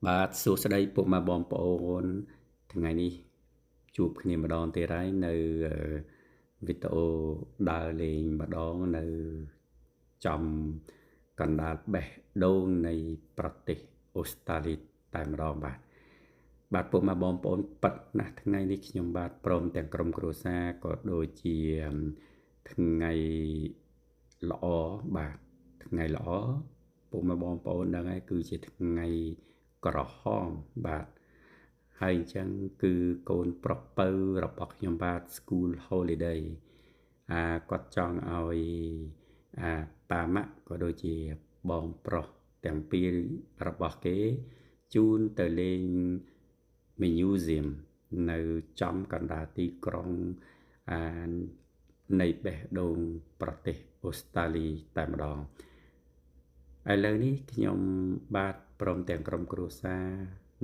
បាទសួស្តីពុកម៉ែបងប្អូនថ្ងៃនេះជួបគ្នាម្ដងទៀតហើយនៅវីដេអូដើរលេងម្ដងនៅចំកណ្ដាលបេះដូងនៃប្រទេសអូស្ត្រាលីតែម្ដងបាទពុកម៉ែបងប្អូនប៉ិតណាស់ថ្ងៃនេះខ្ញុំបាទព្រមទាំងក្រុមគ្រួសារក៏ដូចជាថ្ងៃល្អបាទថ្ងៃល្អពុកម៉ែបងប្អូនដឹងហើយគឺជាថ្ងៃក្រហមបាទហើយអញ្ចឹងគឺកូនប្រុសពៅរបស់ខ្ញុំបាទ School Holiday គាត់ចង់ឲ្យប៉ាម៉ាក់ក៏ដូចជាបងប្រុសទាំងពីររបស់គេជូនទៅលេង Museum នៅចំកណ្ដាលទីក្រុងនៃបេះដូងប្រទេសអូស្ត្រាលីតែម្ដងឥឡូវនេះខ្ញុំបាទព្រមទាំងក្រុមគ្រួសារ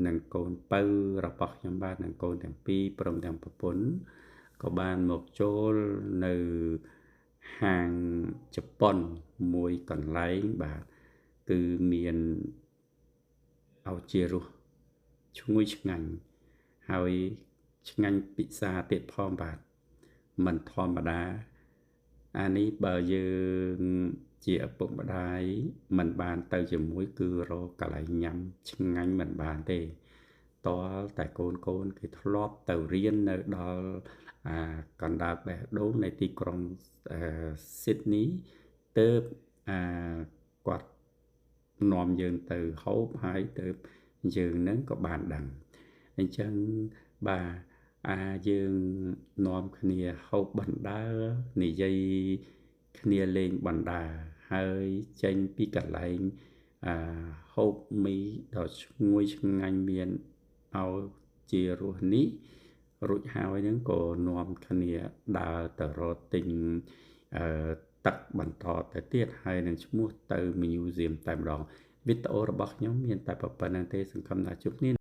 និងកូនពៅរបស់ខ្ញុំបាទនិងកូនទាំងពីរព្រមទាំងប្រពន្ធក៏បានមកចូលនៅហាងជប៉ុនមួយកន្លែងបាទគឺមានឱជារសឈ្ងុយឆ្ងាញ់ហើយឆ្ងាញ់ពិសាទៀតផងបាទមិនធម្មតានេះបើយើងជាឪពុកម្ដាយមិនបានទៅជាមួយគឺរកកន្លែងញ៉ាំឆ្ងាញ់មិនបានទេតើតែកូនគេធ្លាប់ទៅរៀននៅដល់កណ្ដាលបេះដូងនៃទីក្រុងស៊ីដនីទើបគាត់នាំយើងទៅហូបហើយទើបយើងនឹងក៏បានដឹងអញ្ចឹងបាទយើងនាំគ្នាហូបបណ្ដើរនិយាយគ្នាលេងបណ្ដើរហើយចេញពីកន្លែងហូបមីដ៏ឈ្ងុយឆ្ងាញ់មានឲ្យជារសនេះរួចហើយនឹងក៏នាំគ្នាដើរទៅរកទិញទឹកបន្តទៅទៀតហើយនឹងឈ្មោះទៅ Museum តែម្ដងវីដេអូរបស់ខ្ញុំមានតែប៉ុណ្្នឹងទេសង្ឃឹមថាជួបគ្នា